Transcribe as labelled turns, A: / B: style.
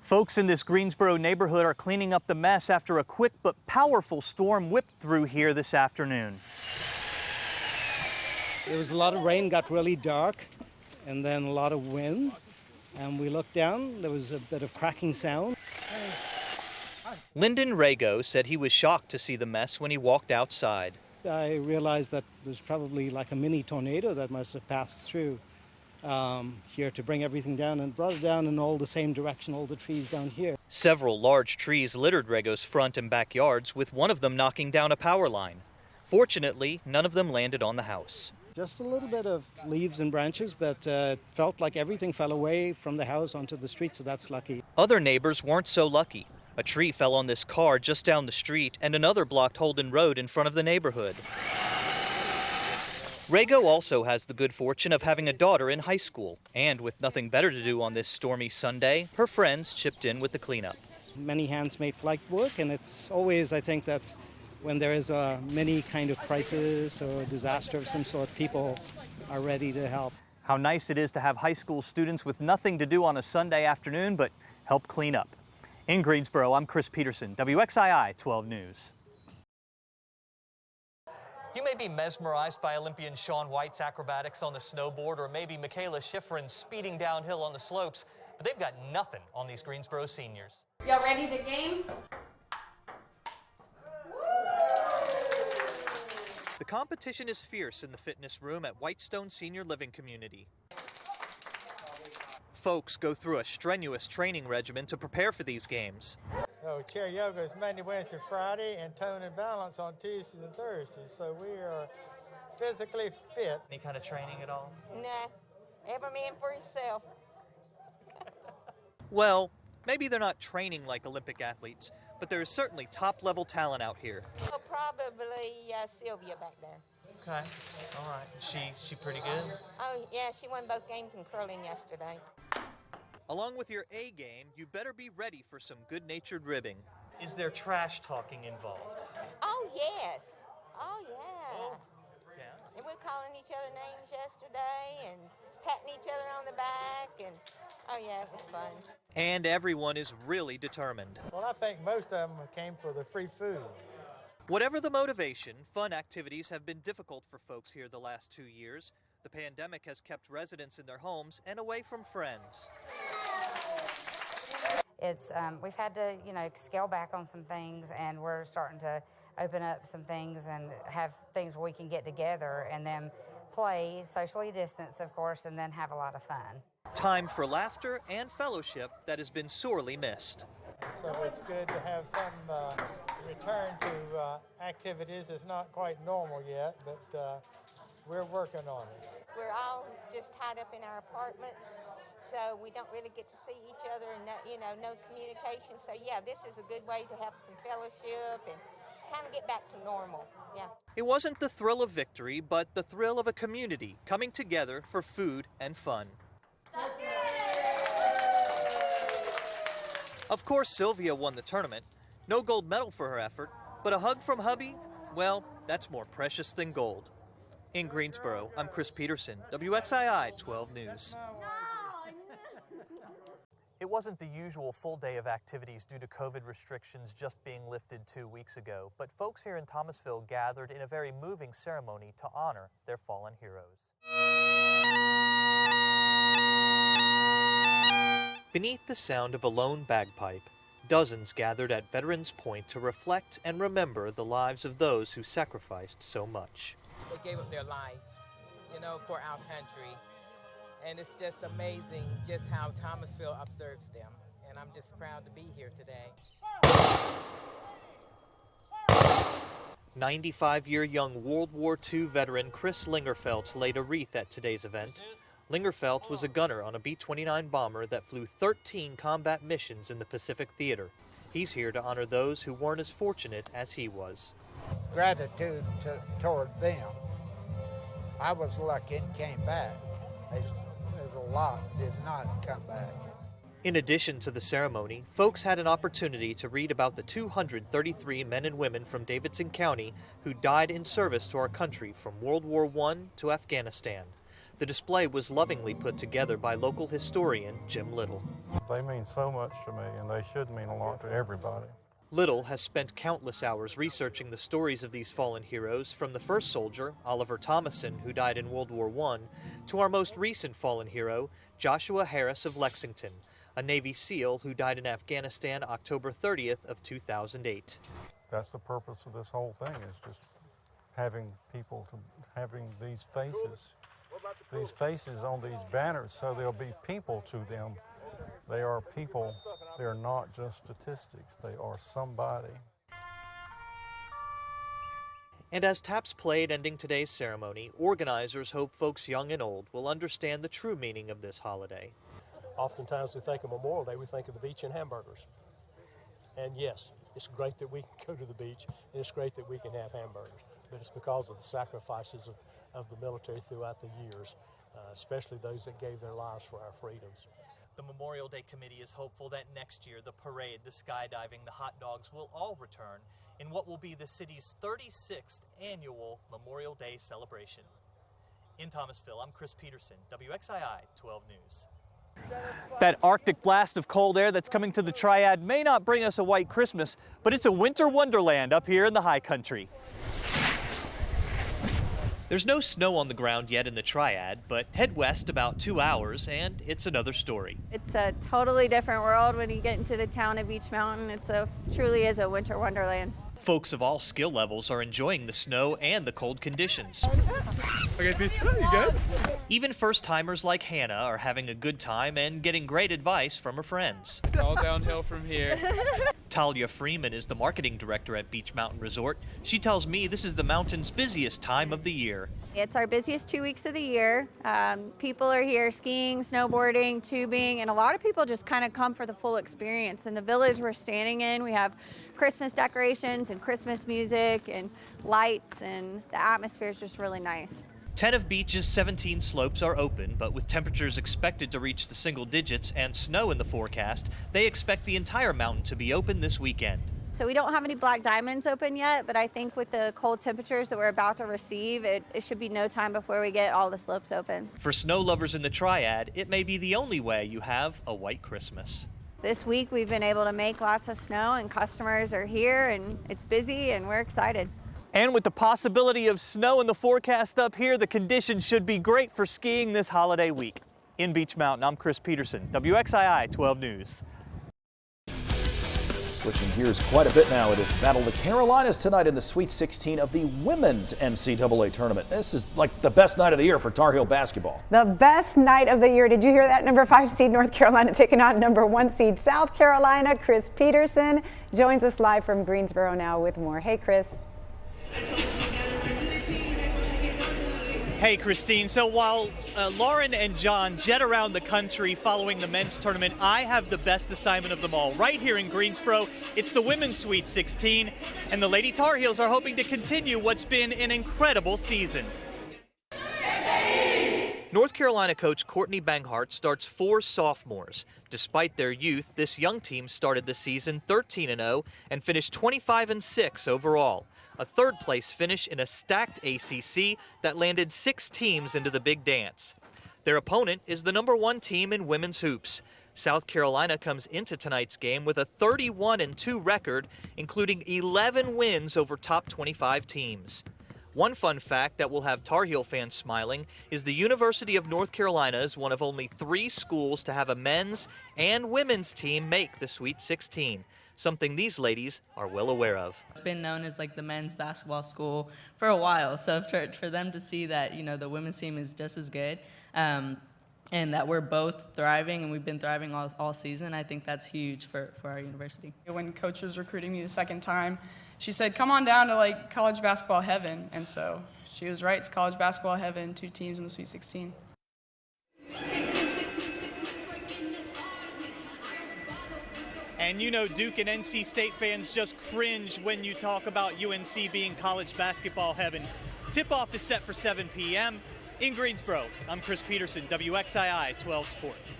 A: Folks in this Greensboro neighborhood are cleaning up the mess after a quick but powerful storm whipped through here this afternoon.
B: There was a lot of rain, got really dark, and then a lot of wind. And we looked down, there was a bit of cracking sound.
A: Lyndon Rago said he was shocked to see the mess when he walked outside.
B: I realized that there's probably like a mini tornado that must have passed through here to bring everything down, and brought it down in all the same direction, all the trees down here.
A: Several large trees littered Rago's front and backyards, with one of them knocking down a power line. Fortunately, none of them landed on the house.
B: Just a little bit of leaves and branches, but it felt like everything fell away from the house onto the street, so that's lucky.
A: Other neighbors weren't so lucky. A tree fell on this car just down the street, and another blocked Holden Road in front of the neighborhood. Rago also has the good fortune of having a daughter in high school, and with nothing better to do on this stormy Sunday, her friends chipped in with the cleanup.
B: Many hands make light work, and it's always, I think, that when there is a mini kind of crisis or disaster of some sort, people are ready to help. How nice it is to have high school students with nothing to do on a Sunday afternoon but help clean up. In Greensboro, I'm Chris Petersen, WXII 12 News. You may be mesmerized by Olympian Shaun White's acrobatics on the snowboard, or maybe Michaela Schifrin's speeding downhill on the slopes, but they've got nothing on these Greensboro seniors.
C: Y'all ready to game?
A: The competition is fierce in the fitness room at Whitestone Senior Living Community. Folks go through a strenuous training regimen to prepare for these games.
D: So chair yoga is Monday, Wednesday, Friday, and tone and balance on Tuesdays and Thursdays. So we are physically fit.
A: Any kind of training at all?
C: Nah, every man for himself.
A: Well, maybe they're not training like Olympic athletes, but there is certainly top-level talent out here.
C: Well, probably Sylvia back there.
A: Okay, all right. She pretty good?
C: Oh, yeah, she won both games in curling yesterday.
A: Along with your A game, you better be ready for some good-natured ribbing. Is there trash talking involved?
C: Oh, yes. Oh, yeah.
A: Oh, yeah.
C: And we're calling each other names yesterday and patting each other on the back, and oh, yeah, it was fun.
A: And everyone is really determined.
D: Well, I think most of them came for the free food.
A: Whatever the motivation, fun activities have been difficult for folks here the last 2 years. The pandemic has kept residents in their homes and away from friends.
E: We've had to, scale back on some things, and we're starting to open up some things and have things where we can get together and then play, socially distance, of course, and then have a lot of fun.
A: Time for laughter and fellowship that has been sorely missed.
D: So it's good to have some return to activities. It's not quite normal yet, but we're working on it.
C: We're all just tied up in our apartments, so we don't really get to see each other and no communication. So yeah, this is a good way to have some fellowship and kind of get back to normal. Yeah.
A: It wasn't the thrill of victory, but the thrill of a community coming together for food and fun. Of course, Sylvia won the tournament. No gold medal for her effort, but a hug from hubby, well, that's more precious than gold. In Greensboro, I'm Chris Petersen, WXII 12 News. It wasn't the usual full day of activities due to COVID restrictions just being lifted 2 weeks ago, but folks here in Thomasville gathered in a very moving ceremony to honor their fallen heroes. Beneath the sound of a lone bagpipe, dozens gathered at Veterans Point to reflect and remember the lives of those who sacrificed so much.
F: They gave up their life, for our country. And it's just amazing just how Thomasville observes them. And I'm just proud to be here today.
A: 95-year young World War II veteran Chris Lingerfelt laid a wreath at today's event. Lingerfelt was a gunner on a B-29 bomber that flew 13 combat missions in the Pacific Theater. He's here to honor those who weren't as fortunate as he was.
G: Gratitude toward them. I was lucky and came back. There's a lot did not come back.
A: In addition to the ceremony, folks had an opportunity to read about the 233 men and women from Davidson County who died in service to our country from World War I to Afghanistan. The display was lovingly put together by local historian Jim Little.
H: They mean so much to me, and they should mean a lot to everybody.
A: Little has spent countless hours researching the stories of these fallen heroes, from the first soldier, Oliver Thomason, who died in World War I, to our most recent fallen hero, Joshua Harris of Lexington, a Navy SEAL who died in Afghanistan October 30th of 2008.
H: That's the purpose of this whole thing, is just having having these faces on these banners, so there'll be people to them. They are people. They're not just statistics. They are somebody.
A: And as taps played ending today's ceremony, organizers hope folks young and old will understand the true meaning of this holiday.
I: Oftentimes we think of Memorial Day, we think of the beach and hamburgers. And yes, it's great that we can go to the beach, and it's great that we can have hamburgers, but it's because of the sacrifices of the military throughout the years, especially those that gave their lives for our freedoms.
A: The Memorial Day Committee is hopeful that next year the parade, the skydiving, the hot dogs will all return in what will be the city's 36th annual Memorial Day celebration. In Thomasville, I'm Chris Petersen, WXII 12 News. That Arctic blast of cold air that's coming to the Triad may not bring us a white Christmas, but it's a winter wonderland up here in the high country. There's no snow on the ground yet in the Triad, but head west about 2 hours and it's another story.
J: It's a totally different world when you get into the town of Beech Mountain. Truly is a winter wonderland.
A: Folks of all skill levels are enjoying the snow and the cold conditions.
K: Okay, pizza, you good?
A: Even first-timers like Hannah are having a good time and getting great advice from her friends.
K: It's all downhill from here.
A: Talia Freeman is the marketing director at Beech Mountain Resort. She tells me this is the mountain's busiest time of the year.
J: It's our busiest 2 weeks of the year. People are here skiing, snowboarding, tubing, and a lot of people just kind of come for the full experience. In the village we're standing in, we have Christmas decorations and Christmas music and lights, and the atmosphere is just really nice.
A: 10 of Beech's 17 slopes are open, but with temperatures expected to reach the single digits and snow in the forecast, they expect the entire mountain to be open this weekend.
J: So we don't have any black diamonds open yet, but I think with the cold temperatures that we're about to receive, it should be no time before we get all the slopes open.
A: For snow lovers in the Triad, it may be the only way you have a white Christmas.
J: This week we've been able to make lots of snow and customers are here and it's busy and we're excited.
A: And with the possibility of snow in the forecast up here, the conditions should be great for skiing this holiday week. In Beech Mountain, I'm Chris Petersen, WXII 12 News.
L: Switching gears quite a bit now, it is Battle of the Carolinas tonight in the Sweet 16 of the women's NCAA tournament. This is like the best night of the year for Tar Heel basketball.
M: The best night of the year. Did you hear that? Number 5 seed North Carolina taking on number 1 seed South Carolina. Chris Petersen joins us live from Greensboro now with more. Hey, Chris.
A: Hey, Christine. So while Lauren and John jet around the country following the men's tournament, I have the best assignment of them all. Right here in Greensboro, it's the women's Sweet 16, and the Lady Tar Heels are hoping to continue what's been an incredible season. North Carolina coach Courtney Banghart starts 4 sophomores. Despite their youth, this young team started the season 13-0 and finished 25-6 overall. A third-place finish in a stacked ACC that landed 6 teams into the big dance. Their opponent is the number 1 team in women's hoops. South Carolina comes into tonight's game with a 31-2 record, including 11 wins over top 25 teams. One fun fact that will have Tar Heel fans smiling is the University of North Carolina is one of only 3 schools to have a men's and women's team make the Sweet 16. Something these ladies are well aware of.
N: It's been known as like the men's basketball school for a while, so for them to see that, the women's team is just as good and that we're both thriving and we've been thriving all season, I think that's huge for our university.
O: When coach was recruiting me the second time, she said, come on down to like college basketball heaven, and so she was right. It's college basketball heaven, 2 teams in the Sweet 16.
A: And Duke and NC State fans just cringe when you talk about UNC being college basketball heaven. Tip-off is set for 7 p.m. in Greensboro. I'm Chris Petersen, WXII 12 Sports.